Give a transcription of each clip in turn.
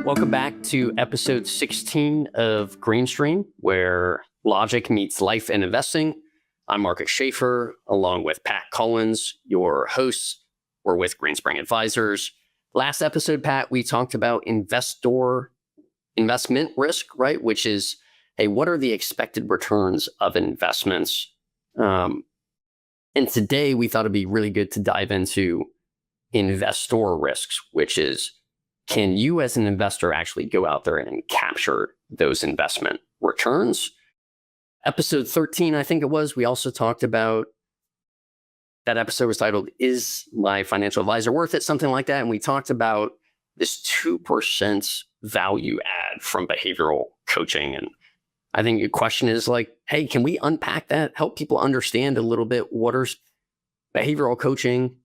Welcome back to episode 16 of Greenstream, where logic meets life and investing. I'm Marcus Schaefer, along with Pat Collins, your hosts. We're with Greenspring Advisors. Last episode, Pat, we talked about investment risk, right? Which is, hey, what are the expected returns of investments? And today we thought it'd be really good to dive into investor risks, which is, can you as an investor actually go out there and capture those investment returns? Episode 13, I think it was, we also talked about, that episode was titled, Is My Financial Advisor Worth It? Something like that. And we talked about this 2% value add from behavioral coaching. And I think your question is like, hey, can we unpack that? Help people understand a little bit what is behavioral coaching?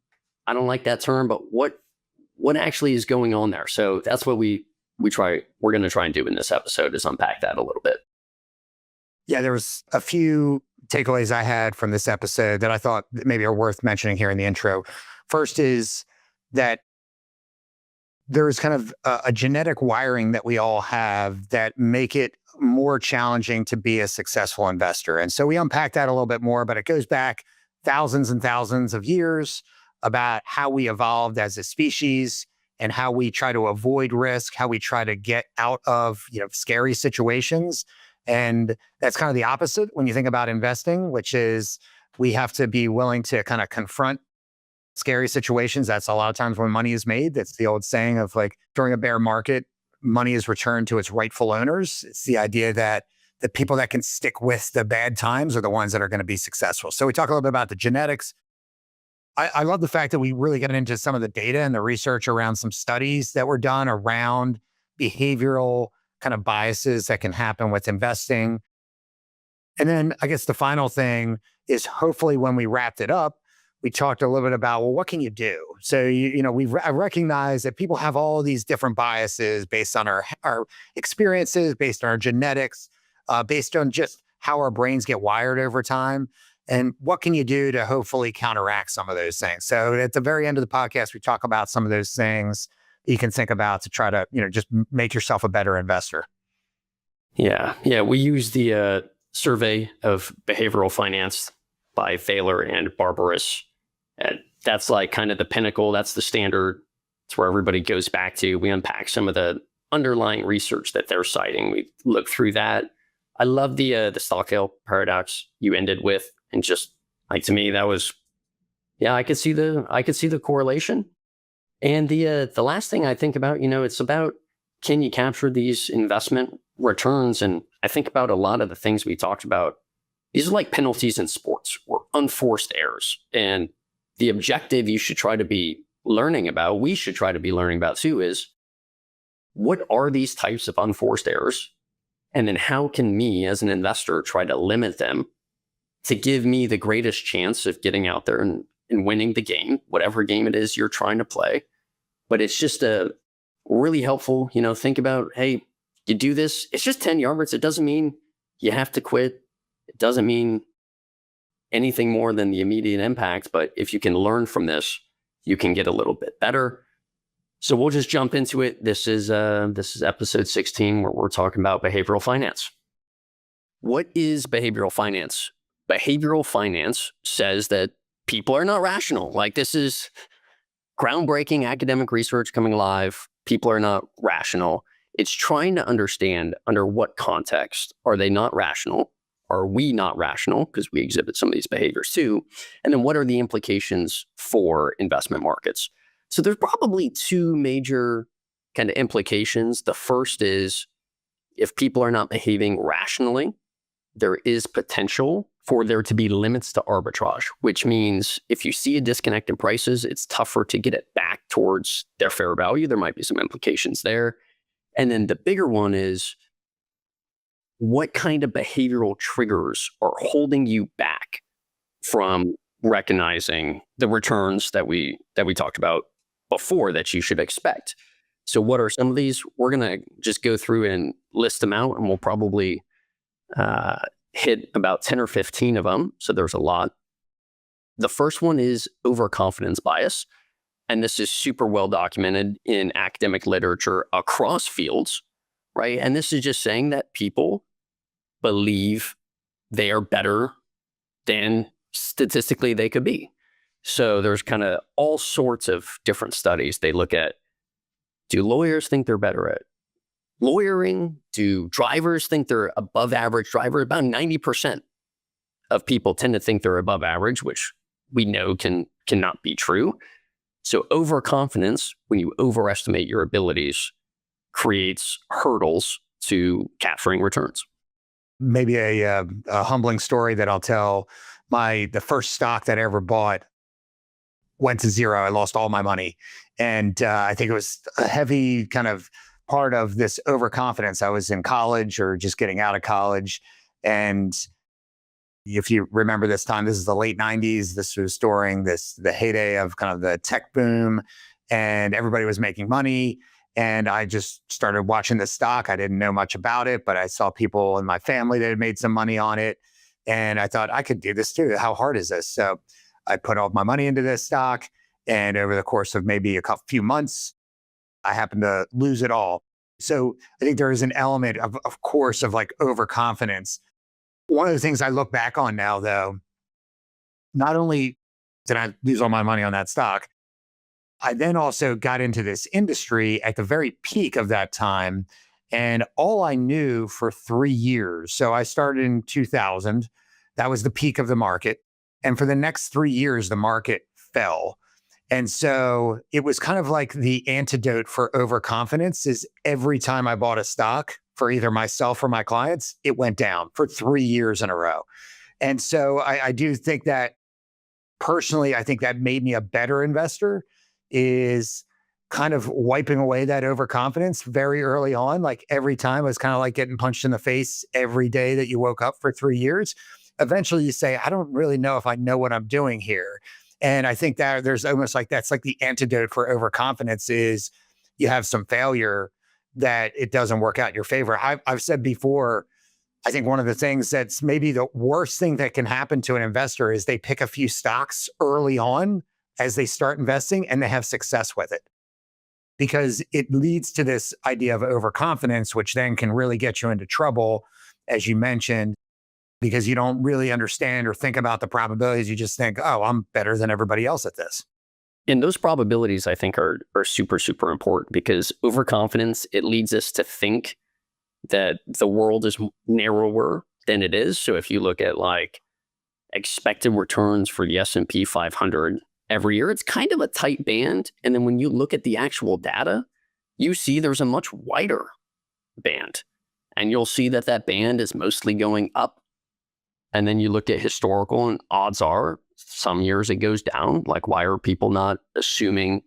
I don't like that term, but what actually is going on there? So that's what we're going to try and do in this episode, is unpack that a little bit. Yeah, there was a few takeaways I had from this episode that I thought maybe are worth mentioning here in the intro. First is that there's kind of a genetic wiring that we all have that make it more challenging to be a successful investor. And so we unpack that a little bit more, but it goes back thousands and thousands of years about how we evolved as a species and how we try to avoid risk, how we try to get out of, scary situations. And that's kind of the opposite when you think about investing, which is we have to be willing to kind of confront scary situations. That's a lot of times when money is made. That's the old saying of like, during a bear market, money is returned to its rightful owners. It's the idea that the people that can stick with the bad times are the ones that are going to be successful. So we talk a little bit about the genetics. I love the fact that we really get into some of the data and the research around some studies that were done around behavioral kind of biases that can happen with investing. And then I guess the final thing is, hopefully when we wrapped it up, we talked a little bit about, well, what can you do? So, I recognize that people have all these different biases based on our experiences, based on our genetics, based on just how our brains get wired over time. And what can you do to hopefully counteract some of those things? So at the very end of the podcast, we talk about some of those things you can think about to try to, just make yourself a better investor. Yeah. We use the survey of behavioral finance by Thaler and Barbaras. That's like kind of the pinnacle. That's the standard. It's where everybody goes back to. We unpack some of the underlying research that they're citing. We look through that. I love the Stockdale Paradox you ended with. And just like, to me, that was, I could see the correlation. And the last thing I think about, it's about, can you capture these investment returns? And I think about a lot of the things we talked about. These are like penalties in sports or unforced errors. And the objective you should try to be learning about, we should try to be learning about too, is what are these types of unforced errors? And then how can me as an investor try to limit them to give me the greatest chance of getting out there and winning the game, whatever game it is you're trying to play. But it's just a really helpful, think about, hey, you do this, it's just 10 yards. It doesn't mean you have to quit. It doesn't mean anything more than the immediate impact. But if you can learn from this, you can get a little bit better. So we'll just jump into it. This is episode 16, where we're talking about behavioral finance. What is behavioral finance? Behavioral finance says that people are not rational. Like, this is groundbreaking academic research coming live. People are not rational. It's trying to understand under what context are they not rational? Are we not rational? Because we exhibit some of these behaviors too. And then what are the implications for investment markets? So there's probably two major kind of implications. The first is, if people are not behaving rationally, there is potential for there to be limits to arbitrage, which means if you see a disconnect in prices, it's tougher to get it back towards their fair value. There might be some implications there. And then the bigger one is, what kind of behavioral triggers are holding you back from recognizing the returns that we talked about before that you should expect? So what are some of these? We're going to just go through and list them out, and we'll probably hit about 10 or 15 of them. So there's a lot. The first one is overconfidence bias. and this is super well documented in academic literature across fields, right? And this is just saying that people believe they are better than statistically they could be. So there's kind of all sorts of different studies. They look at, do lawyers think they're better at lawyering? Do drivers think they're above average driver? About 90% of people tend to think they're above average, which we know cannot be true. So overconfidence, when you overestimate your abilities, creates hurdles to capturing returns. Maybe a humbling story that I'll tell. The first stock that I ever bought went to zero. I lost all my money. And I think it was a heavy kind of part of this overconfidence. I was in college or just getting out of college. And if you remember this time, this is the late 90s. This was during the heyday of kind of the tech boom, and everybody was making money. And I just started watching the stock. I didn't know much about it, but I saw people in my family that had made some money on it. And I thought I could do this too. How hard is this? So I put all my money into this stock. And over the course of maybe few months, I happened to lose it all. So I think there is an element of course, of like overconfidence. One of the things I look back on now, though, not only did I lose all my money on that stock, I then also got into this industry at the very peak of that time. And all I knew for 3 years, so I started in 2000, that was the peak of the market. And for the next 3 years, the market fell. And so it was kind of like the antidote for overconfidence is every time I bought a stock for either myself or my clients, it went down for 3 years in a row. And so I do think that personally, I think that made me a better investor, is kind of wiping away that overconfidence very early on. Like every time it was kind of like getting punched in the face every day that you woke up for 3 years. Eventually you say, I don't really know if I know what I'm doing here. And I think that there's almost like that's like the antidote for overconfidence is you have some failure that it doesn't work out in your favor. I've said before, I think one of the things that's maybe the worst thing that can happen to an investor is they pick a few stocks early on as they start investing and they have success with it. Because it leads to this idea of overconfidence, which then can really get you into trouble, as you mentioned, because you don't really understand or think about the probabilities. You just think, oh, I'm better than everybody else at this. And those probabilities, I think, are super, super important because overconfidence, it leads us to think that the world is narrower than it is. So if you look at like expected returns for the S&P 500 every year, it's kind of a tight band. And then when you look at the actual data, you see there's a much wider band. And you'll see that that band is mostly going up. And then you look at historical and odds are some years it goes down. Like, why are people not assuming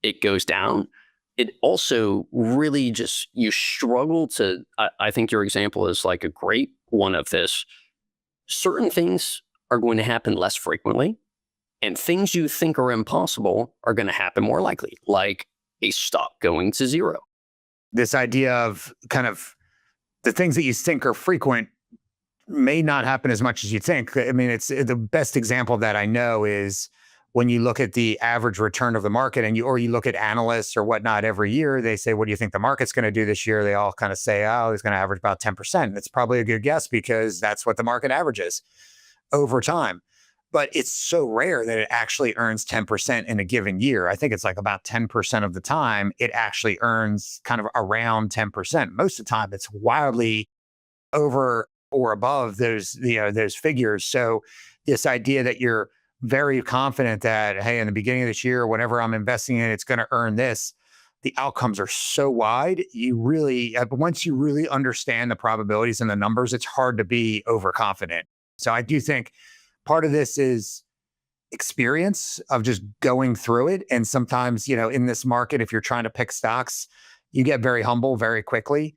it goes down? It also really just, you struggle to, I think your example is like a great one of this. Certain things are going to happen less frequently, and things you think are impossible are going to happen more likely, like a stock going to zero. This idea of kind of the things that you think are frequent may not happen as much as you think. I mean, it's the best example that I know is when you look at the average return of the market and you look at analysts or whatnot every year, they say, what do you think the market's going to do this year? They all kind of say, oh, it's going to average about 10%. It's probably a good guess because that's what the market averages over time. But it's so rare that it actually earns 10% in a given year. I think it's like about 10% of the time it actually earns kind of around 10%. Most of the time it's wildly over or above those figures. So this idea that you're very confident that, hey, in the beginning of this year, whatever I'm investing in, it's going to earn this. The outcomes are so wide. Once you really understand the probabilities and the numbers, it's hard to be overconfident. So I do think part of this is experience of just going through it. And sometimes, in this market, if you're trying to pick stocks, you get very humble very quickly.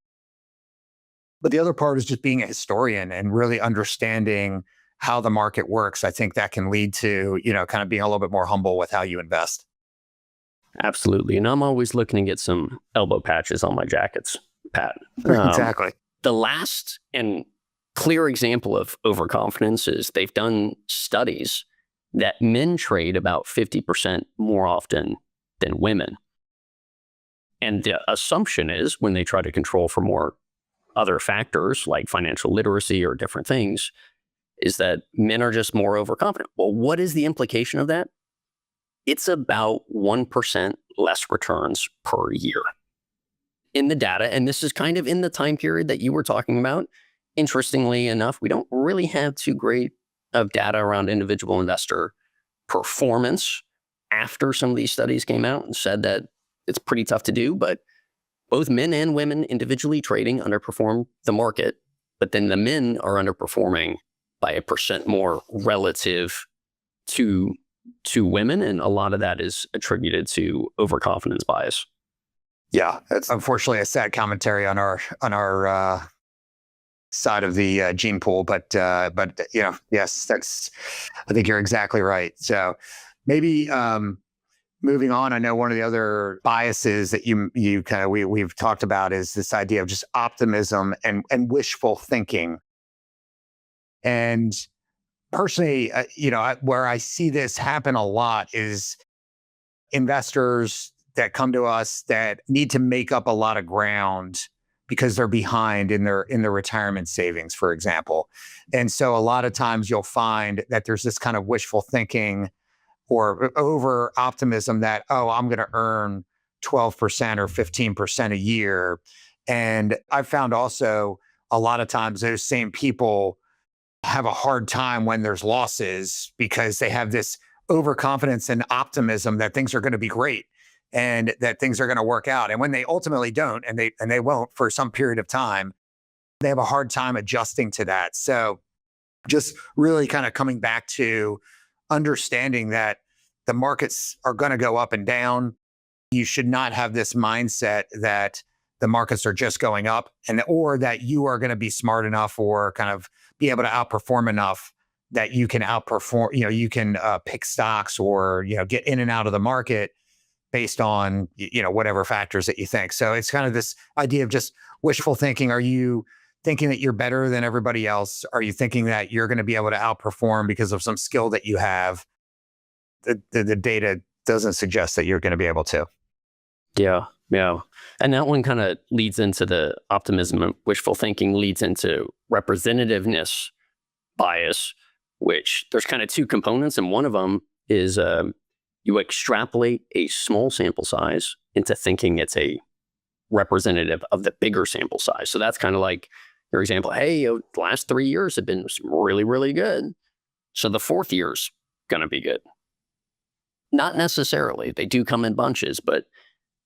But the other part is just being a historian and really understanding how the market works. I think that can lead to, kind of being a little bit more humble with how you invest. Absolutely. And I'm always looking to get some elbow patches on my jackets, Pat. Exactly. The last and clear example of overconfidence is they've done studies that men trade about 50% more often than women. And the assumption is when they try to control for more other factors like financial literacy or different things, is that men are just more overconfident. Well, what is the implication of that? It's about 1% less returns per year in the data. And this is kind of in the time period that you were talking about. Interestingly enough, we don't really have too great of data around individual investor performance after some of these studies came out and said that it's pretty tough to do, but both men and women individually trading underperform the market, but then the men are underperforming by 1% more relative to women. And a lot of that is attributed to overconfidence bias. Yeah, that's unfortunately a sad commentary on our side of the gene pool, but yes, I think you're exactly right. So maybe moving on, I know one of the other biases that we've talked about is this idea of just optimism and wishful thinking. And personally, where I see this happen a lot is investors that come to us that need to make up a lot of ground because they're behind in their retirement savings, for example. And so a lot of times you'll find that there's this kind of wishful thinking or over optimism that, oh, I'm going to earn 12% or 15% a year. And I've found also a lot of times those same people have a hard time when there's losses because they have this overconfidence and optimism that things are going to be great and that things are going to work out. And when they ultimately don't, and they won't for some period of time, they have a hard time adjusting to that. So just really kind of coming back to understanding that the markets are going to go up and down. You should not have this mindset that the markets are just going up or that you are going to be smart enough or kind of be able to outperform enough that you can outperform, you can pick stocks or, get in and out of the market based on, whatever factors that you think. So it's kind of this idea of just wishful thinking. Are you thinking that you're better than everybody else? Are you thinking that you're going to be able to outperform because of some skill that you have? The data doesn't suggest that you're going to be able to. Yeah. And that one kind of leads into the optimism and wishful thinking leads into representativeness bias, which there's kind of two components. And one of them is you extrapolate a small sample size into thinking it's a representative of the bigger sample size. So that's kind of like your example. Hey, the last 3 years have been really, really good. So the fourth year's going to be good. Not necessarily. They do come in bunches, but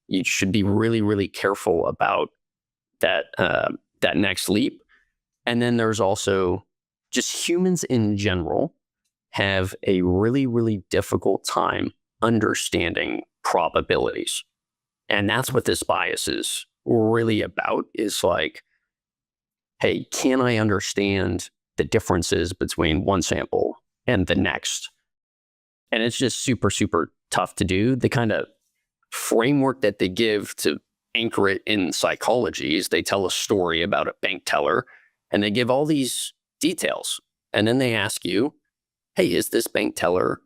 you should be really, really careful about that next leap. And then there's also just humans in general have a really, really difficult time understanding probabilities. And that's what this bias is really about, is like, hey, can I understand the differences between one sample and the next? And it's just super, super tough to do. The kind of framework that they give to anchor it in psychology is they tell a story about a bank teller and they give all these details. And then they ask you, hey, is this bank teller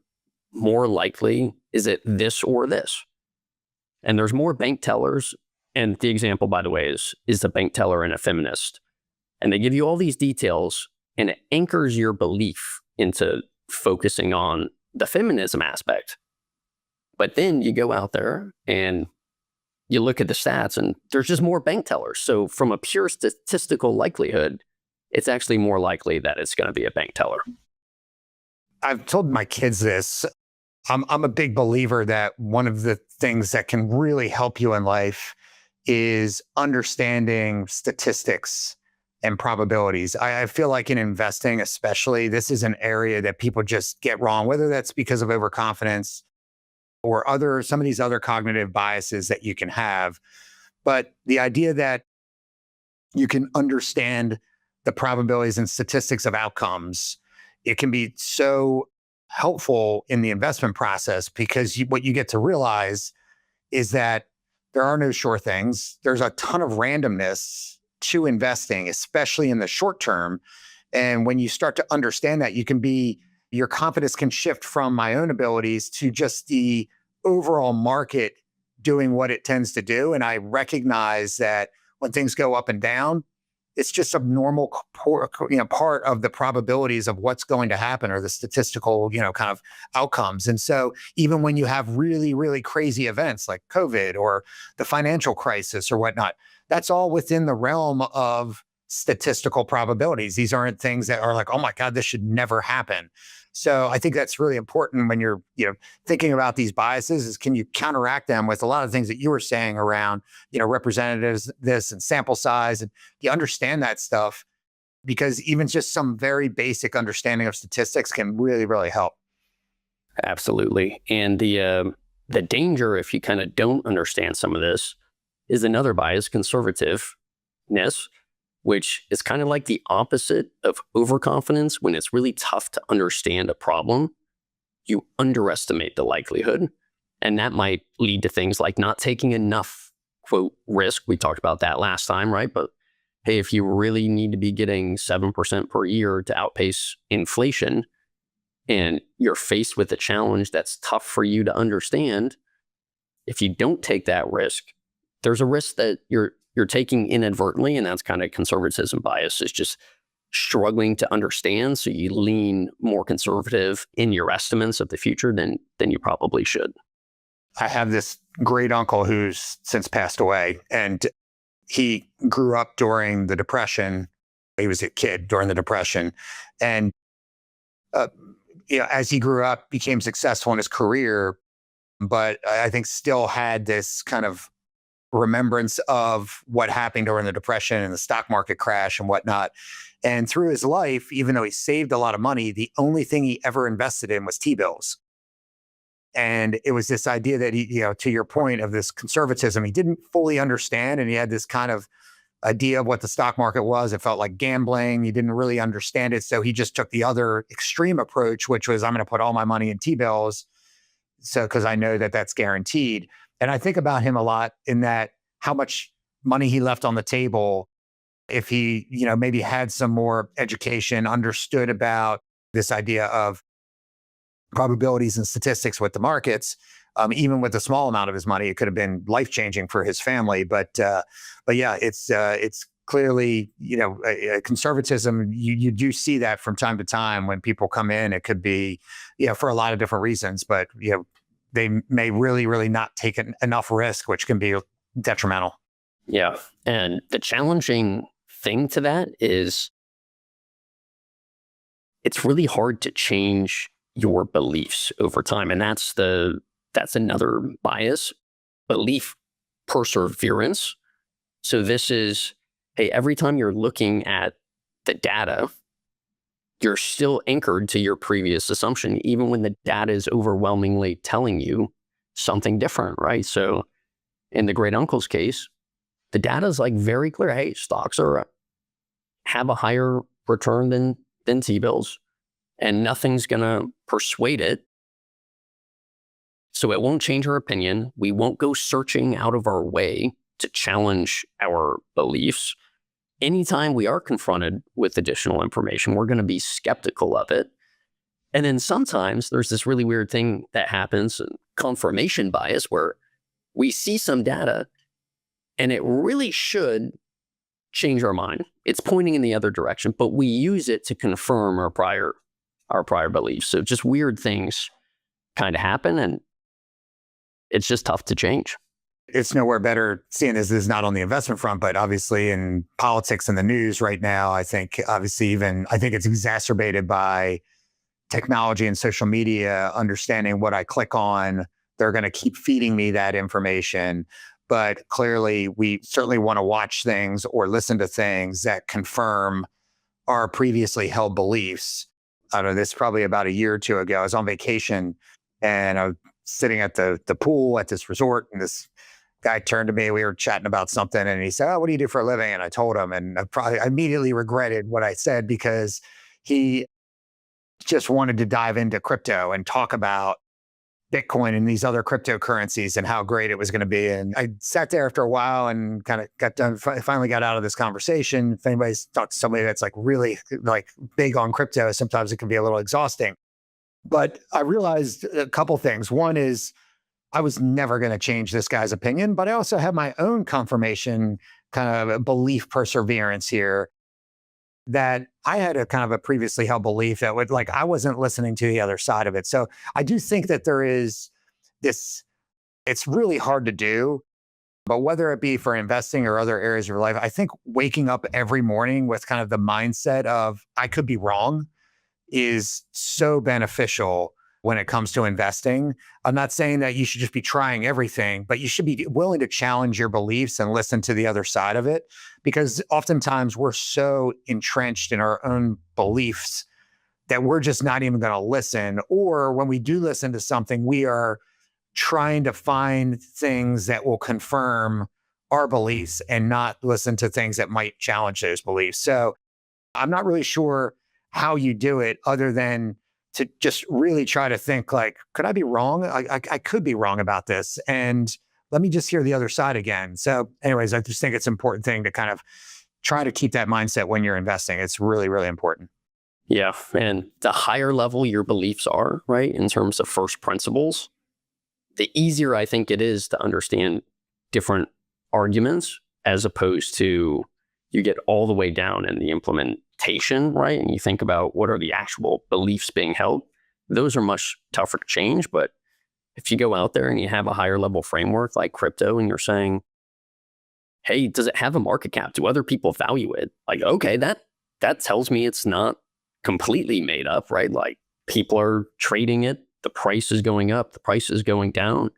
more likely? Is it this or this? And there's more bank tellers. And the example, by the way, is a bank teller and a feminist. And they give you all these details and it anchors your belief into focusing on the feminism aspect. But then you go out there and you look at the stats and there's just more bank tellers. So from a pure statistical likelihood, it's actually more likely that it's going to be a bank teller. I've told my kids this. I'm a big believer that one of the things that can really help you in life is understanding statistics and probabilities. I feel like in investing, especially, this is an area that people just get wrong, whether that's because of overconfidence or some of these other cognitive biases that you can have. But the idea that you can understand the probabilities and statistics of outcomes, it can be so helpful in the investment process because what you get to realize is that there are no sure things. There's a ton of randomness to investing, especially in the short term. And when you start to understand that, your confidence can shift from my own abilities to just the overall market doing what it tends to do. And I recognize that when things go up and down, it's just a normal part of the probabilities of what's going to happen or the statistical, kind of outcomes. And so even when you have really, really crazy events like COVID or the financial crisis or whatnot, that's all within the realm of statistical probabilities. These aren't things that are like, oh my God, this should never happen. So I think that's really important when you're, thinking about these biases is can you counteract them with a lot of things that you were saying around, representatives, this and sample size, and you understand that stuff because even just some very basic understanding of statistics can really, really help. Absolutely. And the danger, if you kind of don't understand some of this, is another bias, conservativeness, which is kind of like the opposite of overconfidence. When it's really tough to understand a problem, you underestimate the likelihood. And that might lead to things like not taking enough, quote, risk. We talked about that last time, right? But hey, if you really need to be getting 7% per year to outpace inflation, and you're faced with a challenge that's tough for you to understand, if you don't take that risk, there's a risk that you're taking inadvertently, and that's kind of conservatism bias, is just struggling to understand. So you lean more conservative in your estimates of the future than you probably should. I have this great uncle who's since passed away, and he grew up during the Depression. He was a kid during the Depression. And, as he grew up, became successful in his career, but I think still had this kind of remembrance of what happened during the Depression and the stock market crash and whatnot. And through his life, even though he saved a lot of money, the only thing he ever invested in was T-bills. And it was this idea that he, to your point of this conservatism, he didn't fully understand. And he had this kind of idea of what the stock market was. It felt like gambling. He didn't really understand it. So he just took the other extreme approach, which was, I'm going to put all my money in T-bills. So, because I know that that's guaranteed. And I think about him a lot in that how much money he left on the table if he, maybe had some more education, understood about this idea of probabilities and statistics with the markets. Even with a small amount of his money, it could have been life-changing for his family. But yeah, it's clearly, conservatism. You do see that from time to time when people come in. It could be, for a lot of different reasons, but they may really, really not take enough risk, which can be detrimental. Yeah. And the challenging thing to that is it's really hard to change your beliefs over time. And that's another bias, belief perseverance. So this is, hey, every time you're looking at the data, you're still anchored to your previous assumption, even when the data is overwhelmingly telling you something different, right? So in the great uncle's case, the data is like very clear. Hey, stocks have a higher return than T-bills, and nothing's going to persuade it. So it won't change our opinion. We won't go searching out of our way to challenge our beliefs. Anytime we are confronted with additional information, we're going to be skeptical of it. And then sometimes there's this really weird thing that happens, confirmation bias, where we see some data and it really should change our mind. It's pointing in the other direction, but we use it to confirm our prior beliefs. So just weird things kind of happen, and it's just tough to change. It's nowhere better, seeing as this is not on the investment front, but obviously in politics and the news right now, I think it's exacerbated by technology and social media, understanding what I click on. They're going to keep feeding me that information. But clearly, we certainly want to watch things or listen to things that confirm our previously held beliefs. I don't know, this is probably about a year or two ago. I was on vacation and I was sitting at the pool at this resort, and this guy turned to me. We were chatting about something, and he said, "Oh, what do you do for a living?" And I told him, and I immediately regretted what I said because he just wanted to dive into crypto and talk about Bitcoin and these other cryptocurrencies and how great it was going to be. And I sat there after a while and kind of got done, finally got out of this conversation. If anybody's talked to somebody that's like really like big on crypto, sometimes it can be a little exhausting. But I realized a couple things. One is I was never going to change this guy's opinion, but I also have my own confirmation kind of belief perseverance here that I had a kind of a previously held belief that would like I wasn't listening to the other side of it. So I do think that there is this, it's really hard to do, but whether it be for investing or other areas of your life, I think waking up every morning with kind of the mindset of I could be wrong is so beneficial when it comes to investing. I'm not saying that you should just be trying everything, but you should be willing to challenge your beliefs and listen to the other side of it. Because oftentimes we're so entrenched in our own beliefs that we're just not even going to listen. Or when we do listen to something, we are trying to find things that will confirm our beliefs and not listen to things that might challenge those beliefs. So I'm not really sure how you do it other than to just really try to think like, could I be wrong? I could be wrong about this. And let me just hear the other side again. So anyways, I just think it's an important thing to kind of try to keep that mindset when you're investing. It's really, really important. Yeah. And the higher level your beliefs are, right, in terms of first principles, the easier I think it is to understand different arguments as opposed to you get all the way down in the implementation, right? And you think about what are the actual beliefs being held. Those are much tougher to change. But if you go out there and you have a higher level framework like crypto and you're saying, hey, does it have a market cap? Do other people value it? Like, okay, that tells me it's not completely made up, right? Like people are trading it. The price is going up. The price is going down.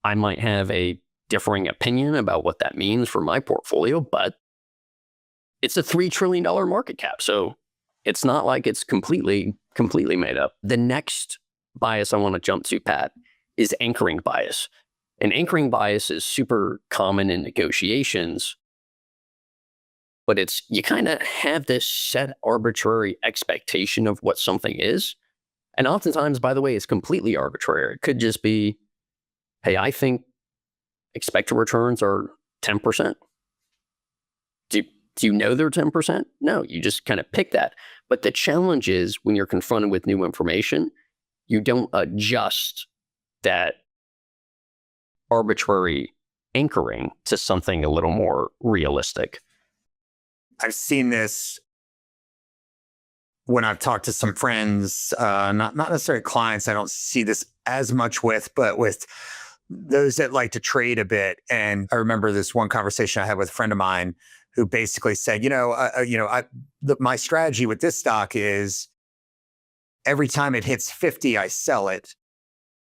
I might have a differing opinion about what that means for my portfolio, but it's a $3 trillion market cap. So it's not like it's completely made up. The next bias I want to jump to, Pat, is anchoring bias. And anchoring bias is super common in negotiations, but it's you kind of have this set arbitrary expectation of what something is. And oftentimes, by the way, it's completely arbitrary. It could just be, hey, I think expected returns are 10%. Do you know they're 10%? No, you just kind of pick that. But the challenge is when you're confronted with new information, you don't adjust that arbitrary anchoring to something a little more realistic. I've seen this when I've talked to some friends, not necessarily clients. I don't see this as much with, but with those that like to trade a bit. And I remember this one conversation I had with a friend of mine who basically said, my strategy with this stock is every time it hits 50, I sell it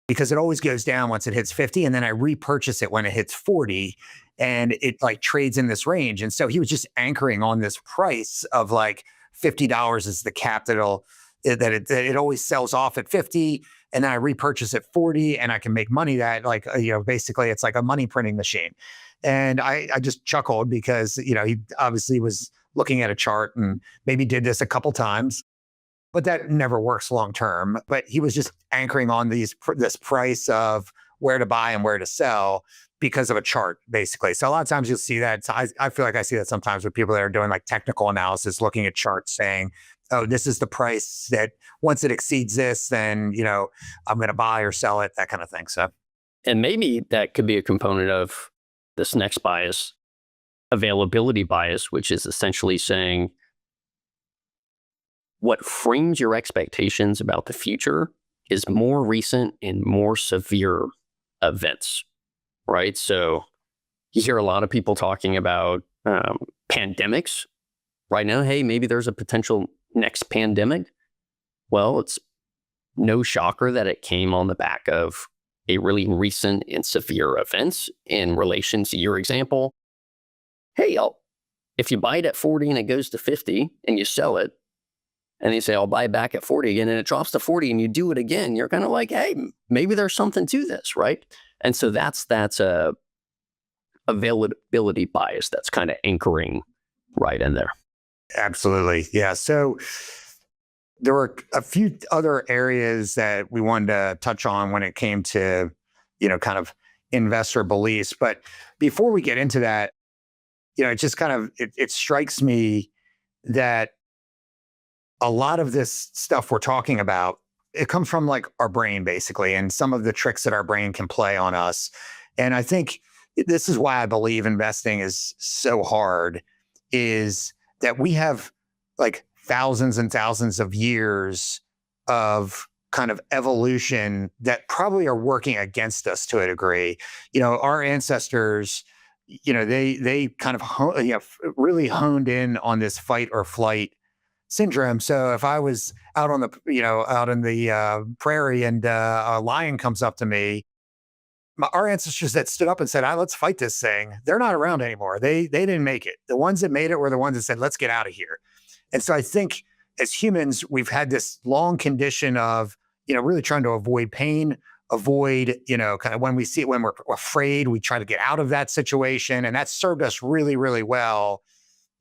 because it always goes down once it hits 50. And then I repurchase it when it hits 40 and it like trades in this range. And so he was just anchoring on this price of like $50 is the cap that it always sells off at 50. And then I repurchase at 40 and I can make money that basically it's like a money printing machine. And I just chuckled because, he obviously was looking at a chart and maybe did this a couple times, but that never works long term. But he was just anchoring on this price of where to buy and where to sell because of a chart, basically. So a lot of times you'll see that. I feel like I see that sometimes with people that are doing like technical analysis, looking at charts saying, oh, this is the price that once it exceeds this, then, I'm going to buy or sell it, that kind of thing. So, and maybe that could be a component of this next bias, availability bias, which is essentially saying what frames your expectations about the future is more recent and more severe events, right? So you hear a lot of people talking about pandemics right now. Hey, maybe there's a potential next pandemic. Well, it's no shocker that it came on the back of a really recent and severe events in relation to your example. Hey, if you buy it at 40 and it goes to 50 and you sell it, and you say, I'll buy it back at 40 again, and it drops to 40 and you do it again, you're kind of like, hey, maybe there's something to this, right? And so that's a availability bias that's kind of anchoring right in there. Absolutely. Yeah. So there were a few other areas that we wanted to touch on when it came to, kind of investor beliefs. But before we get into that, it just kind of, it strikes me that a lot of this stuff we're talking about it comes from like our brain basically, and some of the tricks that our brain can play on us. And I think this is why I believe investing is so hard, is that we have like thousands and thousands of years of kind of evolution that probably are working against us to a degree. Our ancestors, they kind of really honed in on this fight or flight syndrome. So if I was out on the, out in the prairie and a lion comes up to me, our ancestors that stood up and said, let's fight this thing, they're not around anymore. They didn't make it. The ones that made it were the ones that said, let's get out of here. And so I think as humans, we've had this long condition of, really trying to avoid pain, avoid, kind of when we're afraid, we try to get out of that situation. And that's served us really, really well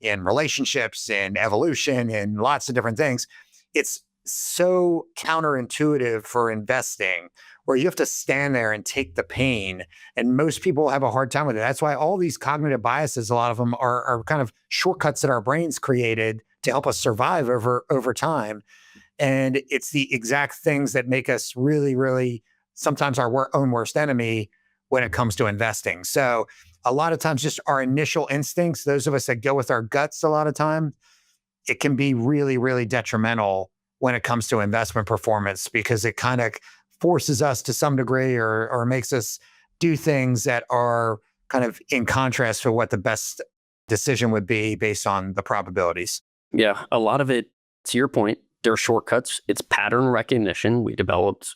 in relationships, in evolution, in lots of different things. It's so counterintuitive for investing, where you have to stand there and take the pain. And most people have a hard time with it. That's why all these cognitive biases, a lot of them are kind of shortcuts that our brains created to help us survive over time. And it's the exact things that make us really, really sometimes our own worst enemy when it comes to investing. So a lot of times just our initial instincts, those of us that go with our guts a lot of time, it can be really, really detrimental when it comes to investment performance, because it kind of forces us to some degree or makes us do things that are kind of in contrast to what the best decision would be based on the probabilities. Yeah, a lot of it, to your point, they're shortcuts. It's pattern recognition we developed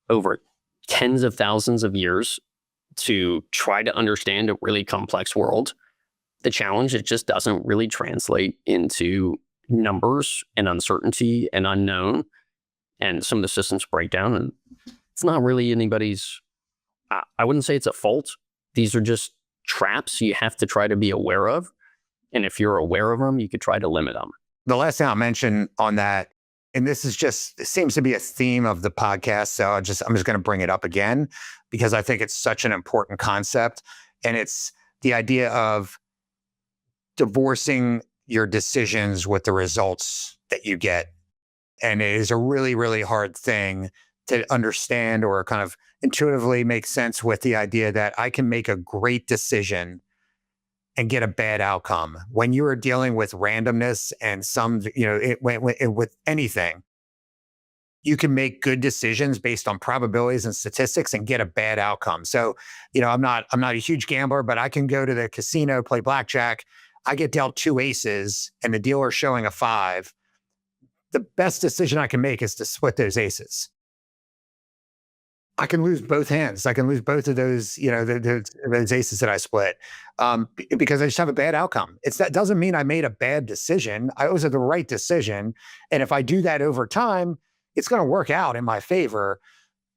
over tens of thousands of years to try to understand a really complex world. The challenge, it just doesn't really translate into numbers and uncertainty and unknown. And some of the systems break down, and it's not really anybody's, I wouldn't say it's a fault. These are just traps you have to try to be aware of. And if you're aware of them, you could try to limit them. The last thing I'll mention on that, and this is just, it seems to be a theme of the podcast, so I'm just going to bring it up again because I think it's such an important concept. And it's the idea of divorcing your decisions with the results that you get. And it is a really, really hard thing to understand or kind of intuitively make sense with the idea that I can make a great decision and get a bad outcome. When you are dealing with randomness and with anything, you can make good decisions based on probabilities and statistics and get a bad outcome. So, I'm not a huge gambler, but I can go to the casino, play blackjack. I get dealt 2 aces and the dealer's showing a 5. The best decision I can make is to split those aces. I can lose both hands. I can lose both of those, those aces that I split because I just have a bad outcome. That doesn't mean I made a bad decision. It was the right decision. And if I do that over time, it's going to work out in my favor.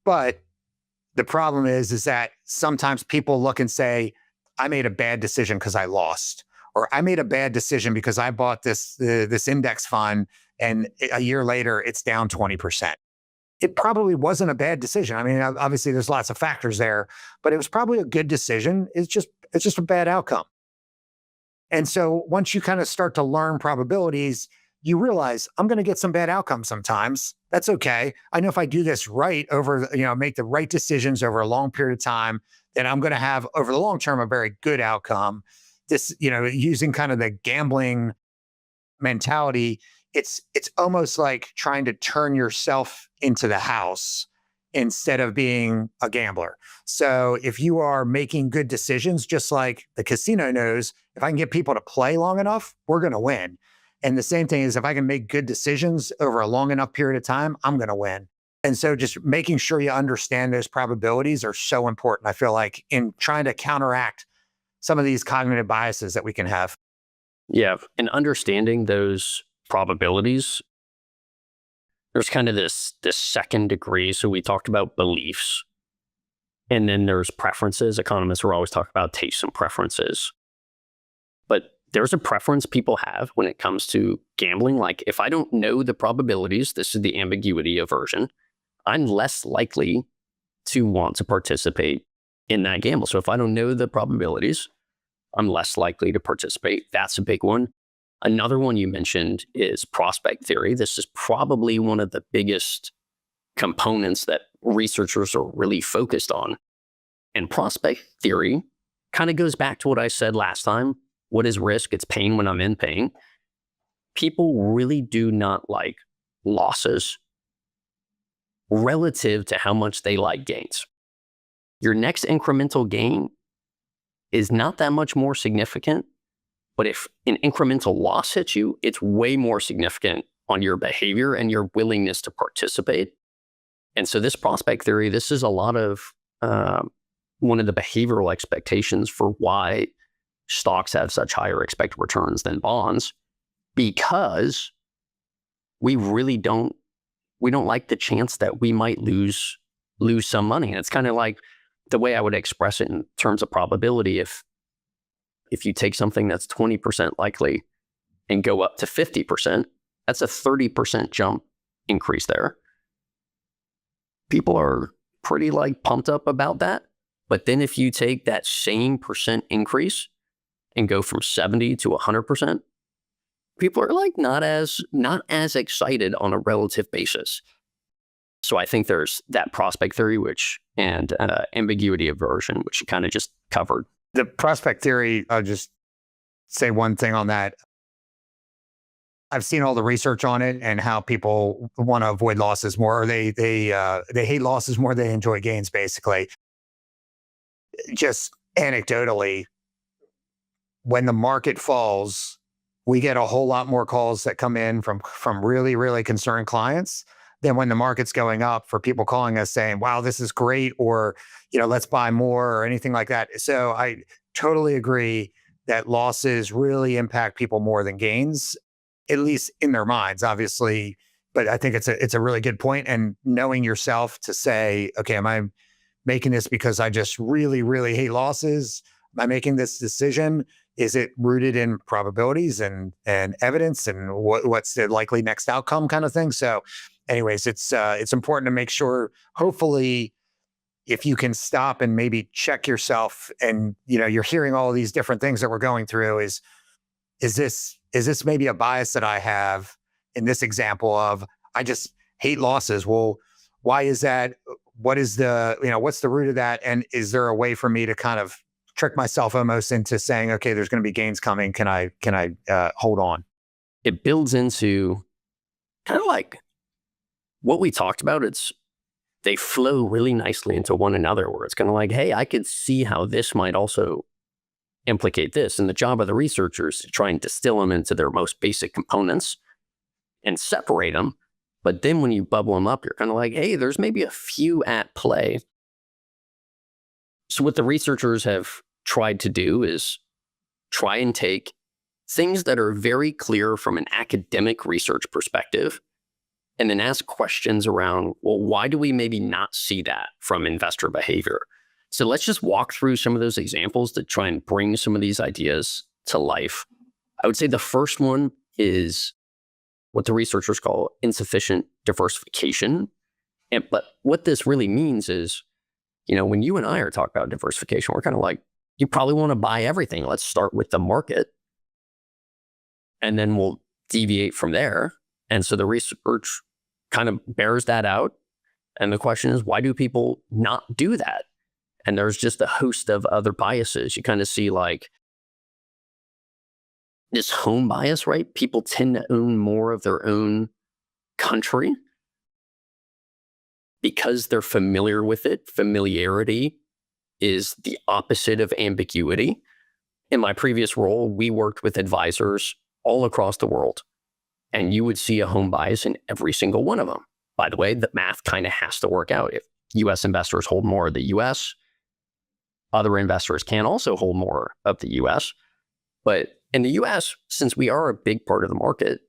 But the problem is that sometimes people look and say, I made a bad decision because I lost, or I made a bad decision because I bought this index fund and a year later it's down 20%. It probably wasn't a bad decision. I mean, obviously there's lots of factors there, but it was probably a good decision. It's just a bad outcome. And so once you kind of start to learn probabilities, you realize I'm going to get some bad outcomes sometimes. That's okay. I know if I do this right over, make the right decisions over a long period of time, then I'm going to have over the long term a very good outcome. This, using kind of the gambling mentality, it's almost like trying to turn yourself into the house instead of being a gambler. So if you are making good decisions, just like the casino knows, if I can get people to play long enough, we're going to win. And the same thing is if I can make good decisions over a long enough period of time, I'm going to win. And so just making sure you understand those probabilities are so important, I feel like, in trying to counteract some of these cognitive biases that we can have. Yeah. And understanding those probabilities, there's kind of this second degree. So we talked about beliefs, and then there's preferences. Economists will always talk about tastes and preferences. But there's a preference people have when it comes to gambling. Like if I don't know the probabilities, this is the ambiguity aversion, I'm less likely to want to participate in that gamble. So if I don't know the probabilities, I'm less likely to participate. That's a big one. Another one you mentioned is prospect theory. This is probably one of the biggest components that researchers are really focused on. And prospect theory kind of goes back to what I said last time. What is risk? It's pain when I'm in pain. People really do not like losses relative to how much they like gains. Your next incremental gain is not that much more significant, but if an incremental loss hits you, it's way more significant on your behavior and your willingness to participate. And so this prospect theory, this is a lot of one of the behavioral expectations for why stocks have such higher expected returns than bonds, because we don't like the chance that we might lose some money. And it's kind of like the way I would express it in terms of probability. If you take something that's 20% likely and go up to 50%, that's a 30% jump increase there. People are pretty pumped up about that. But then if you take that same percent increase and go from 70 to 100%, people are not as excited on a relative basis. So I think there's that prospect theory, and ambiguity aversion, which you kind of just covered. The prospect theory, I'll just say one thing on that. I've seen all the research on it and how people want to avoid losses more. Or they hate losses more than they enjoy gains, basically. Just anecdotally, when the market falls, we get a whole lot more calls that come in from really, really concerned clients than when the market's going up, for people calling us saying, wow, this is great, or, let's buy more, or anything like that. So I totally agree that losses really impact people more than gains, at least in their minds, obviously. But I think it's a really good point. And knowing yourself to say, okay, am I making this because I just really, really hate losses? Am I making this decision? Is it rooted in probabilities and evidence and what's the likely next outcome kind of thing? So anyways, it's important to make sure, hopefully, if you can stop and maybe check yourself, and you're hearing all of these different things that we're going through, is this maybe a bias that I have in this example of, I just hate losses? Well, why is that? What is what's the root of that? And is there a way for me to kind of trick myself almost into saying, okay, there's going to be gains coming. Can I hold on? It builds into kind of like what we talked about. They flow really nicely into one another, where it's kind of like, hey, I could see how this might also implicate this. And the job of the researchers is to try and distill them into their most basic components and separate them. But then when you bubble them up, you're kind of like, hey, there's maybe a few at play. So what the researchers have tried to do is try and take things that are very clear from an academic research perspective, and then ask questions around, well, why do we maybe not see that from investor behavior? So let's just walk through some of those examples to try and bring some of these ideas to life. I would say the first one is what the researchers call insufficient diversification. But what this really means is, when you and I are talking about diversification, we're kind of like, you probably want to buy everything. Let's start with the market, and then we'll deviate from there. And so the research kind of bears that out. And the question is, why do people not do that? And there's just a host of other biases. You kind of see this home bias, right? People tend to own more of their own country because they're familiar with it. Familiarity is the opposite of ambiguity. In my previous role, we worked with advisors all across the world, and you would see a home bias in every single one of them. By the way, the math kind of has to work out. If U.S. investors hold more of the U.S., other investors can also hold more of the U.S. But in the U.S., since we are a big part of the market,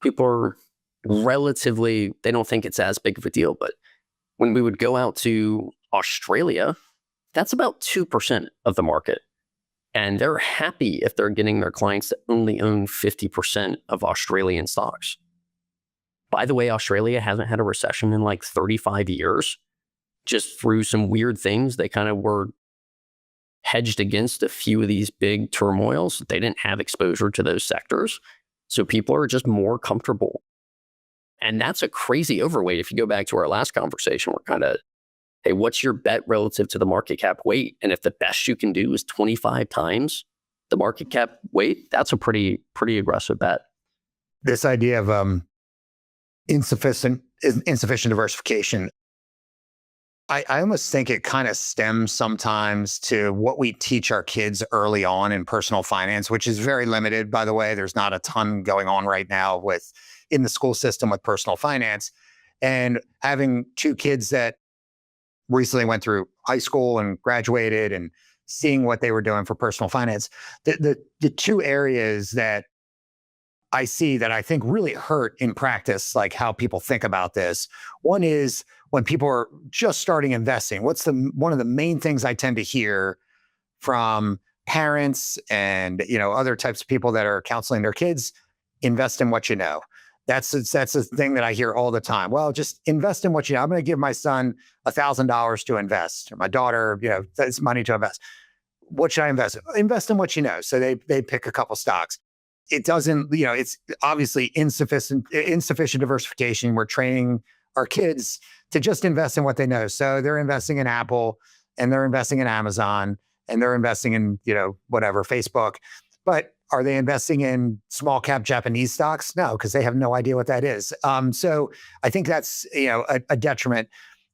people are they don't think it's as big of a deal. But when we would go out to Australia, that's about 2% of the market. And they're happy if they're getting their clients to only own 50% of Australian stocks. By the way, Australia hasn't had a recession in 35 years. Just through some weird things, they kind of were hedged against a few of these big turmoils. They didn't have exposure to those sectors. So people are just more comfortable And that's a crazy overweight. If you go back to our last conversation, we're kind of, hey, what's your bet relative to the market cap weight? And if the best you can do is 25 times the market cap weight, that's a pretty aggressive bet. This idea of insufficient diversification, I almost think it kind of stems sometimes to what we teach our kids early on in personal finance, which is very limited, by the way. There's not a ton going on right now in the school system with personal finance. And having two kids that recently went through high school and graduated and seeing what they were doing for personal finance, the two areas that I see that I think really hurt in practice, like how people think about this. One is when people are just starting investing. One of the main things I tend to hear from parents and other types of people that are counseling their kids? Invest in what you know. That's a thing that I hear all the time. Well, just invest in what you know. I'm going to give my son $1,000 to invest, or my daughter, that's money to invest. What should I invest in? Invest in what you know. So they pick a couple stocks. It doesn't, it's obviously insufficient diversification. We're training our kids to just invest in what they know. So they're investing in Apple, and they're investing in Amazon, and they're investing in, whatever, Facebook. But are they investing in small cap Japanese stocks? No, because they have no idea what that is. So I think that's, a detriment.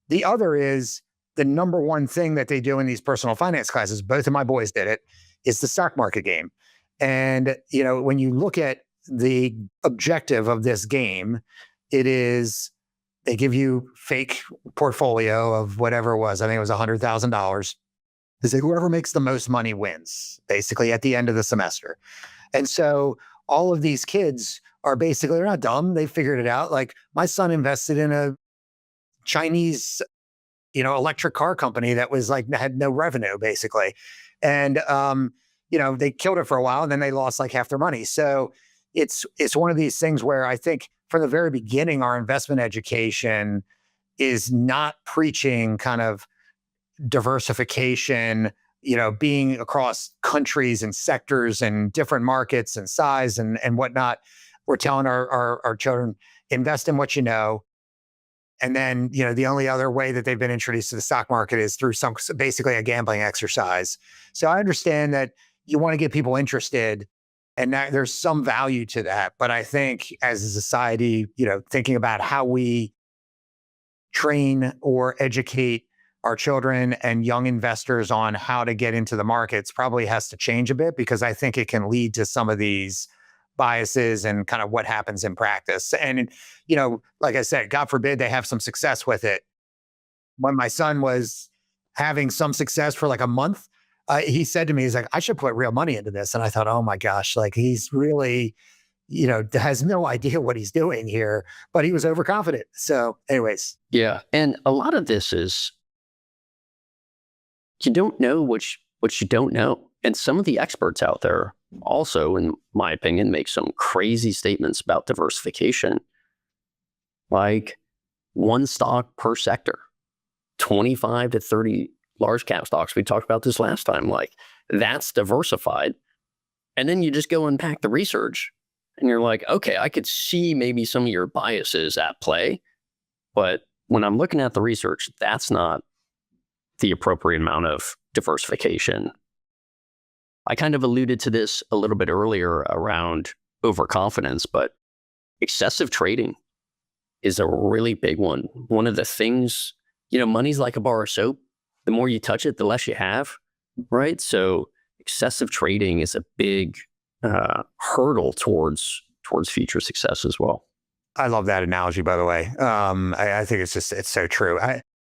The other is the number one thing that they do in these personal finance classes, both of my boys did it, is the stock market game. And, when you look at the objective of this game, it is they give you fake portfolio of whatever it was. I think it was $100,000. They say whoever makes the most money wins, basically, at the end of the semester. And so all of these kids are basically, they're not dumb. They figured it out. Like my son invested in a Chinese, electric car company that was had no revenue, basically. And, they killed it for a while, and then they lost like half their money. So it's one of these things where I think from the very beginning, our investment education is not preaching kind of diversification, being across countries and sectors and different markets and size and whatnot. We're telling our children, invest in what you know. And then, the only other way that they've been introduced to the stock market is through basically a gambling exercise. So I understand that you want to get people interested, and that there's some value to that. But I think as a society, thinking about how we train or educate our children and young investors on how to get into the markets probably has to change a bit, because I think it can lead to some of these biases and kind of what happens in practice. And, like I said, God forbid they have some success with it. When my son was having some success for like a month, he said to me, he's like, I should put real money into this. And I thought, oh my gosh, like he's really, has no idea what he's doing here, but he was overconfident. So anyways. Yeah. And a lot of this is, you don't know what you don't know. And some of the experts out there also, in my opinion, make some crazy statements about diversification. Like one stock per sector, 25 to 30 large cap stocks. We talked about this last time. Like that's diversified. And then you just go unpack the research and you're like, okay, I could see maybe some of your biases at play. But when I'm looking at the research, that's not the appropriate amount of diversification. I kind of alluded to this a little bit earlier around overconfidence, but excessive trading is a really big one. One of the things, money's like a bar of soap. The more you touch it, the less you have, right? So excessive trading is a big hurdle towards future success as well. I love that analogy, by the way. I think it's so true.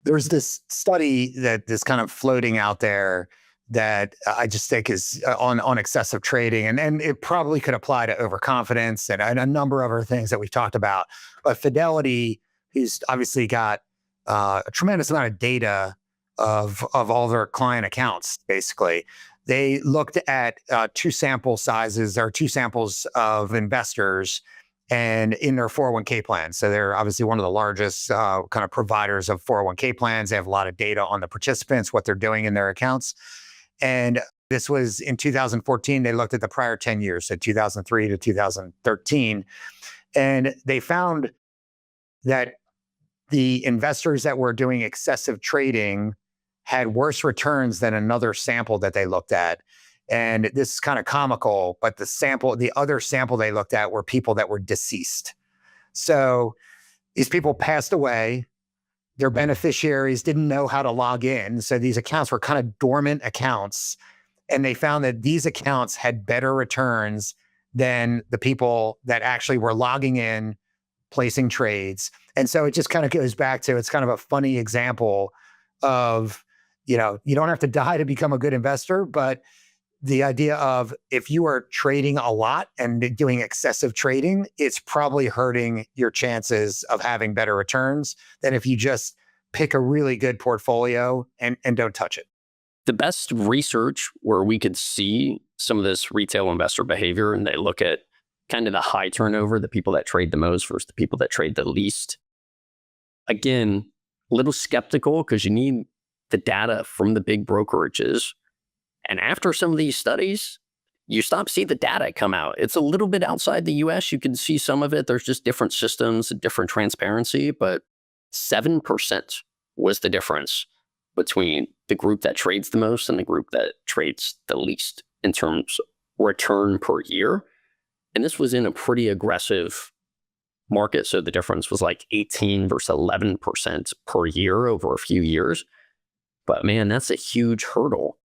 There's this study that is kind of floating out there that I just think is on excessive trading. And it probably could apply to overconfidence and a number of other things that we've talked about. But Fidelity, who's obviously got a tremendous amount of data of all their client accounts, basically. They looked at two samples of investors and in their 401k plans. So they're obviously one of the largest kind of providers of 401k plans. They have a lot of data on the participants, what they're doing in their accounts. And this was in 2014. They looked at the prior 10 years, so 2003 to 2013. And they found that the investors that were doing excessive trading had worse returns than another sample that they looked at. And this is kind of comical, but the other sample they looked at were people that were deceased. So these people passed away. Their beneficiaries didn't know how to log in. So these accounts were kind of dormant accounts. And they found that these accounts had better returns than the people that actually were logging in, placing trades. And so it just kind of goes back to, it's kind of a funny example of, you don't have to die to become a good investor, but the idea of if you are trading a lot and doing excessive trading, it's probably hurting your chances of having better returns than if you just pick a really good portfolio and don't touch it. The best research where we could see some of this retail investor behavior, and they look at kind of the high turnover, the people that trade the most versus the people that trade the least. Again, a little skeptical because you need the data from the big brokerages. And after some of these studies, you stop seeing the data come out. It's a little bit outside the US. You can see some of it. There's just different systems and different transparency, but 7% was the difference between the group that trades the most and the group that trades the least in terms of return per year. And this was in a pretty aggressive market. So the difference was like 18 versus 11% per year over a few years. But man, that's a huge hurdle.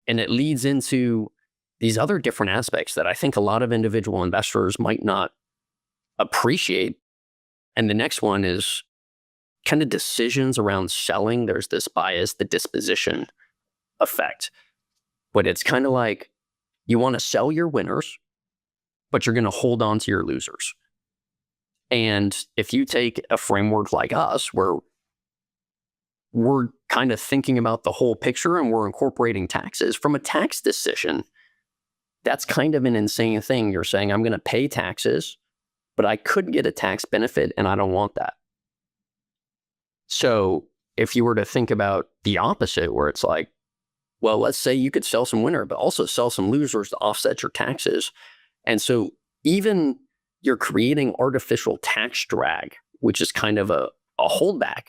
And it leads into these other different aspects that I think a lot of individual investors might not appreciate. And the next one is kind of decisions around selling. There's this bias, the disposition effect. But it's kind of like you want to sell your winners, but you're going to hold on to your losers. And if you take a framework like us, where we're kind of thinking about the whole picture and we're incorporating taxes from a tax decision, that's kind of an insane thing. You're saying, I'm going to pay taxes, but I could get a tax benefit and I don't want that. So if you were to think about the opposite, where it's like, well, let's say you could sell some winner, but also sell some losers to offset your taxes. And so even you're creating artificial tax drag, which is kind of a holdback.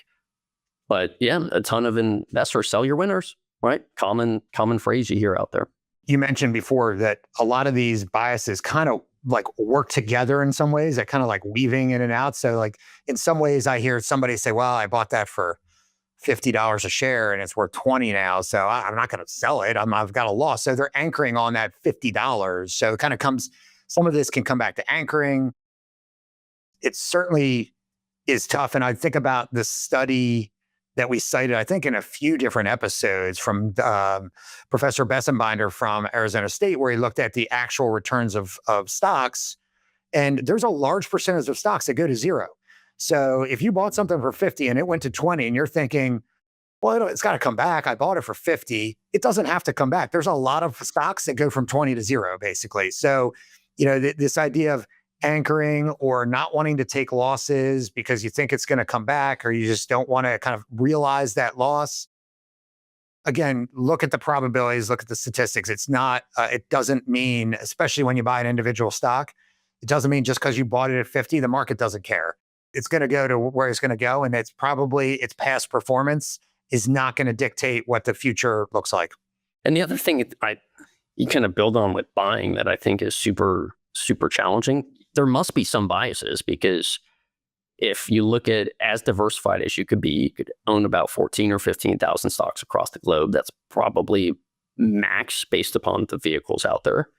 But yeah, a ton of investors sell your winners, right? Common phrase you hear out there. You mentioned before that a lot of these biases kind of like work together in some ways. They're kind of like weaving in and out. So like in some ways I hear somebody say, well, I bought that for $50 a share and it's worth 20 now. So I'm not going to sell it. I've got a loss. So they're anchoring on that $50. So it kind of some of this can come back to anchoring. It certainly is tough. And I think about the study that we cited, I think in a few different episodes from Professor Bessenbinder from Arizona State, where he looked at the actual returns of stocks. And there's a large percentage of stocks that go to zero. So if you bought something for 50 and it went to 20 and you're thinking, well, it's got to come back. I bought it for 50. It doesn't have to come back. There's a lot of stocks that go from 20 to zero, basically. So, this idea of anchoring or not wanting to take losses because you think it's going to come back or you just don't want to kind of realize that loss. Again, look at the probabilities, look at the statistics. It's not, it doesn't mean, especially when you buy an individual stock, it doesn't mean just because you bought it at 50, the market doesn't care. It's going to go to where it's going to go. And it's probably its past performance is not going to dictate what the future looks like. And the other thing you kind of build on with buying that I think is super, super challenging, there must be some biases, because if you look at as diversified as you could be, you could own about 14 or 15,000 stocks across the globe. That's probably max based upon the vehicles out there.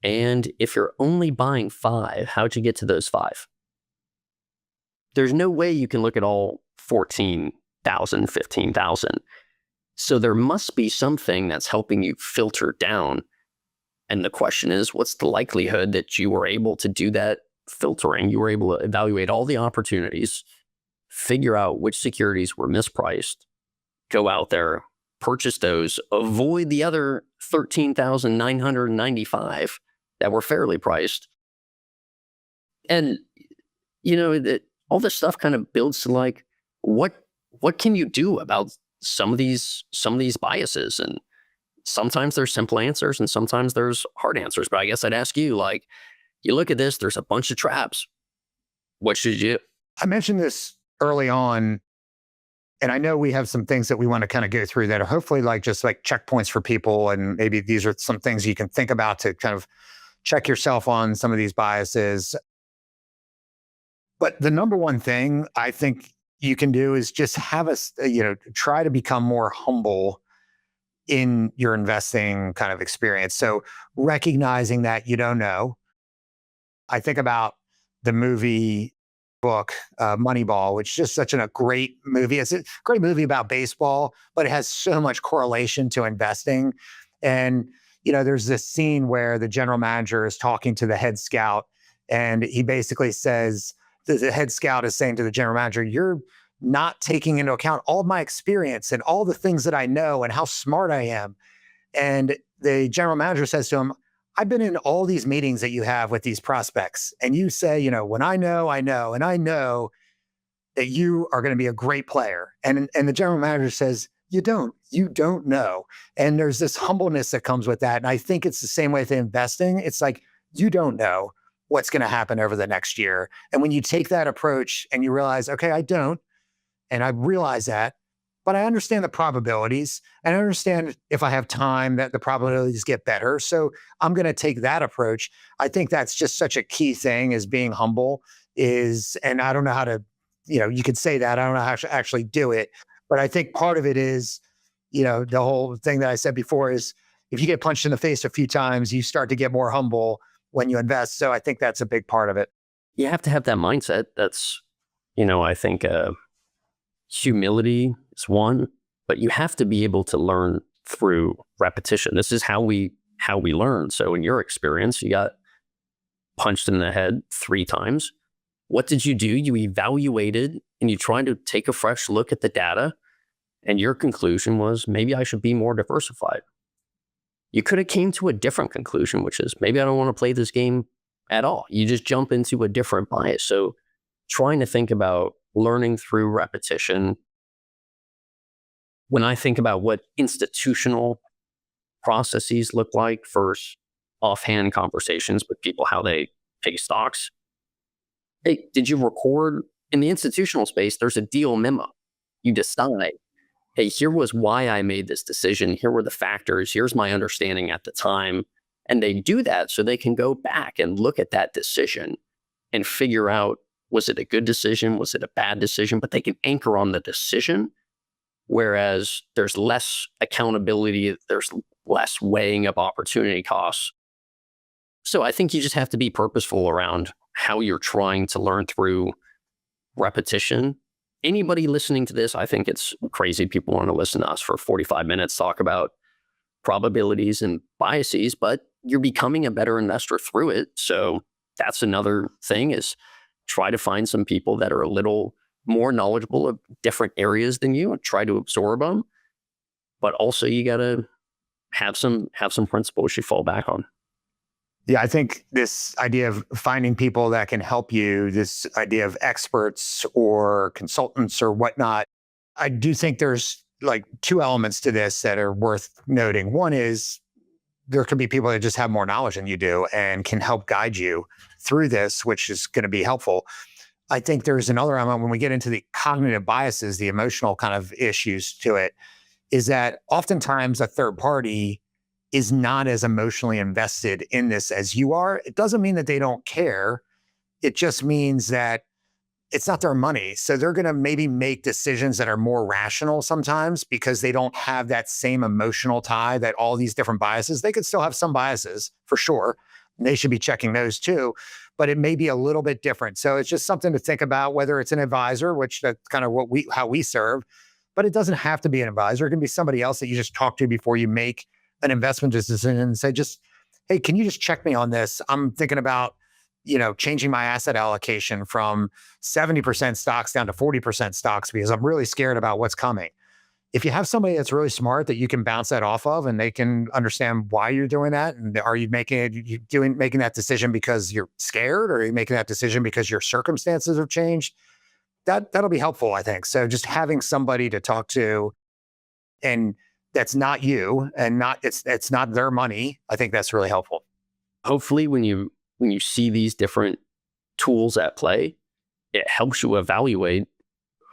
And if you're only buying 5, how'd you get to those 5? There's no way you can look at all 14,000, 15,000. So there must be something that's helping you filter down. And the question is, what's the likelihood that you were able to do that filtering? You were able to evaluate all the opportunities, figure out which securities were mispriced, go out there, purchase those, avoid the other 13,995 that were fairly priced. And, all this stuff kind of builds to like, what can you do about some of these biases? And sometimes there's simple answers and sometimes there's hard answers. But I guess I'd ask you, like, you look at this, there's a bunch of traps. What should you do? I mentioned this early on, and I know we have some things that we want to kind of go through that are hopefully just like checkpoints for people. And maybe these are some things you can think about to kind of check yourself on some of these biases. But the number one thing I think you can do is just try to become more humble in your investing kind of experience. So recognizing that you don't know. I think about the movie book, Moneyball, which is just such a great movie. It's a great movie about baseball, but it has so much correlation to investing. And, there's this scene where the general manager is talking to the head scout, and he basically says, the head scout is saying to the general manager, "You're not taking into account all of my experience and all the things that I know and how smart I am." And the general manager says to him, "I've been in all these meetings that you have with these prospects, and you say, when I know, I know, and I know that you are going to be a great player." And the general manager says, you don't know. And there's this humbleness that comes with that. And I think it's the same way with investing. It's like, you don't know what's going to happen over the next year. And when you take that approach and you realize, okay, I don't, and I realize that, but I understand the probabilities, and I understand if I have time that the probabilities get better. So I'm going to take that approach. I think that's just such a key thing, is being humble and I don't know how to, you could say that, I don't know how to actually do it, but I think part of it is, the whole thing that I said before is, if you get punched in the face a few times, you start to get more humble when you invest. So I think that's a big part of it. You have to have that mindset. That's, I think humility is one, but you have to be able to learn through repetition. This is how we learn. So in your experience, you got punched in the head 3 times. What did you do? You evaluated and you tried to take a fresh look at the data, and your conclusion was, maybe I should be more diversified. You could have came to a different conclusion, which is, maybe I don't want to play this game at all. You just jump into a different bias. So trying to think about learning through repetition. When I think about what institutional processes look like for offhand conversations with people, how they pick stocks. Hey, did you record in the institutional space? There's a deal memo. You decide, hey, here was why I made this decision. Here were the factors. Here's my understanding at the time. And they do that so they can go back and look at that decision and figure out, was it a good decision? Was it a bad decision? But they can anchor on the decision, whereas there's less accountability. There's less weighing of opportunity costs. So I think you just have to be purposeful around how you're trying to learn through repetition. Anybody listening to this, I think it's crazy people want to listen to us for 45 minutes talk about probabilities and biases, but you're becoming a better investor through it. So that's another thing, is try to find some people that are a little more knowledgeable of different areas than you and try to absorb them. But also you got to have some principles you fall back on. Yeah, I think this idea of finding people that can help you, this idea of experts or consultants or whatnot, I do think there's 2 elements to this that are worth noting. One is, there could be people that just have more knowledge than you do and can help guide you through this, which is going to be helpful. I think there's another element when we get into the cognitive biases, the emotional kind of issues to it, is that oftentimes a third party is not as emotionally invested in this as you are. It doesn't mean that they don't care. It just means that it's not their money. So they're going to maybe make decisions that are more rational sometimes because they don't have that same emotional tie that all these different biases. They could still have some biases for sure. They should be checking those too, but it may be a little bit different. So it's just something to think about, whether it's an advisor, which that's kind of how we serve, but it doesn't have to be an advisor. It can be somebody else that you just talk to before you make an investment decision and say, hey, can you just check me on this? I'm thinking about, changing my asset allocation from 70% stocks down to 40% stocks because I'm really scared about what's coming. If you have somebody that's really smart that you can bounce that off of and they can understand why you're doing that, and are you making that decision because you're scared, or are you making that decision because your circumstances have changed? That'll be helpful, I think. So just having somebody to talk to, and that's not you, and it's not their money, I think that's really helpful. Hopefully when you see these different tools at play, it helps you evaluate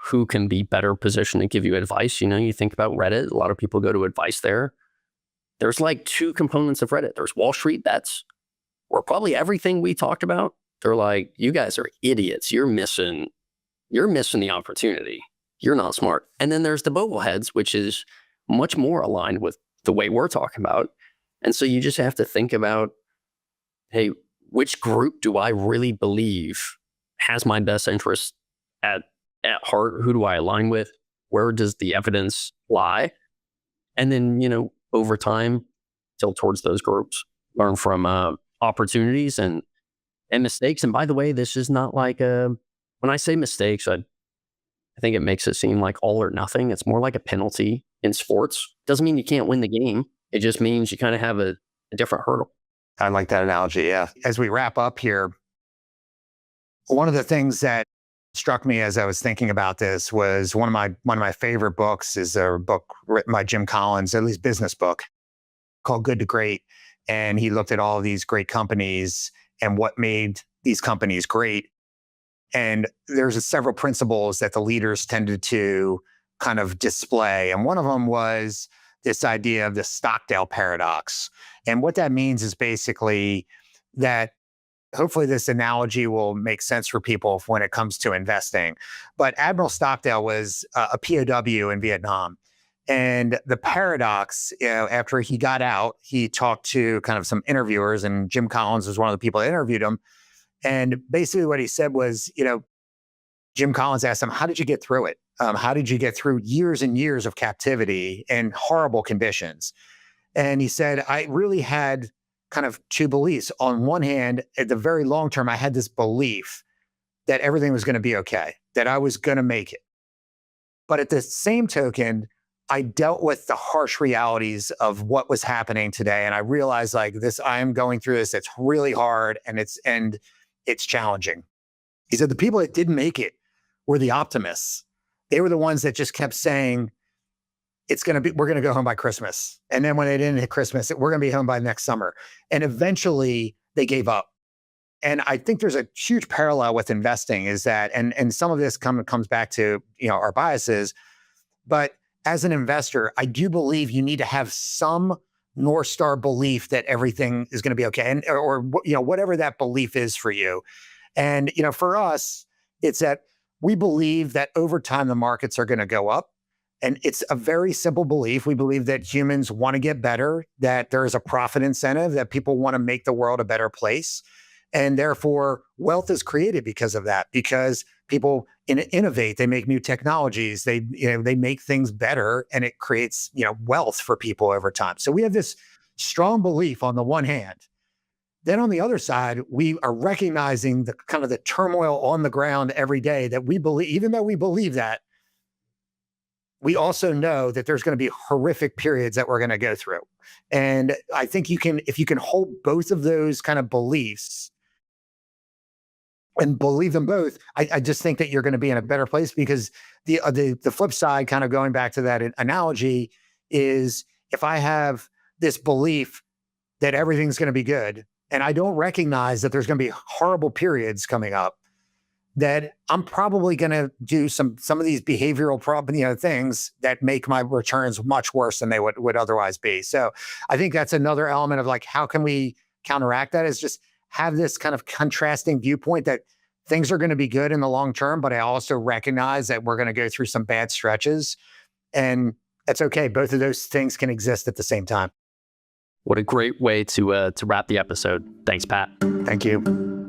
who can be better positioned to give you advice. You think about Reddit. A lot of people go to advice there. There's like two components of Reddit. There's Wall Street bets, where probably everything we talked about, they're like, you guys are idiots. You're missing the opportunity. You're not smart. And then there's the Bogleheads, which is much more aligned with the way we're talking about. And so you just have to think about, hey, which group do I really believe has my best interest at heart? Who do I align with? Where does the evidence lie? And then, over time, tilt towards those groups, learn from opportunities and mistakes. And by the way, this is not like when I say mistakes, I think it makes it seem like all or nothing. It's more like a penalty in sports. Doesn't mean you can't win the game. It just means you kind of have a different hurdle. I like that analogy. Yeah. As we wrap up here, one of the things that struck me as I was thinking about this was one of my favorite books is a book written by Jim Collins, at least business book, called Good to Great. And he looked at all of these great companies and what made these companies great. And there's several principles that the leaders tended to kind of display. And one of them was this idea of the Stockdale Paradox. And what that means is basically that hopefully this analogy will make sense for people when it comes to investing. But Admiral Stockdale was a POW in Vietnam. And the paradox, after he got out, he talked to kind of some interviewers, and Jim Collins was one of the people that interviewed him. And basically what he said was, Jim Collins asked him, how did you get through it? How did you get through years and years of captivity and horrible conditions? And he said, I really had kind of two beliefs. On one hand, at the very long term, I had this belief that everything was going to be okay, that I was going to make it. But at the same token, I dealt with the harsh realities of what was happening today. And I realized like this, I am going through this. It's really hard and it's challenging. He said the people that didn't make it were the optimists. They were the ones that just kept saying, we're going to go home by Christmas. And then when they didn't hit Christmas, we're going to be home by next summer. And eventually they gave up. And I think there's a huge parallel with investing is that, and some of this comes back to, our biases, but as an investor, I do believe you need to have some North Star belief that everything is going to be okay. Or whatever that belief is for you. And, for us, it's that we believe that over time, the markets are going to go up. And it's a very simple belief. We believe that humans want to get better, that there is a profit incentive, that people want to make the world a better place. And therefore, wealth is created because of that, because people innovate, they make new technologies, they make things better, and it creates, wealth for people over time. So we have this strong belief on the one hand. Then on the other side, we are recognizing the kind of the turmoil on the ground every day that we believe, even though we believe that, we also know that there's going to be horrific periods that we're going to go through. And I think if you can hold both of those kind of beliefs and believe them both, I just think that you're going to be in a better place, because the flip side, kind of going back to that analogy, is if I have this belief that everything's going to be good, and I don't recognize that there's going to be horrible periods coming up, that I'm probably going to do some of these behavioral things that make my returns much worse than they would otherwise be. So I think that's another element of like, how can we counteract that, is just have this kind of contrasting viewpoint that things are going to be good in the long term, but I also recognize that we're going to go through some bad stretches, and that's okay. Both of those things can exist at the same time. What a great way to wrap the episode. Thanks, Pat. Thank you.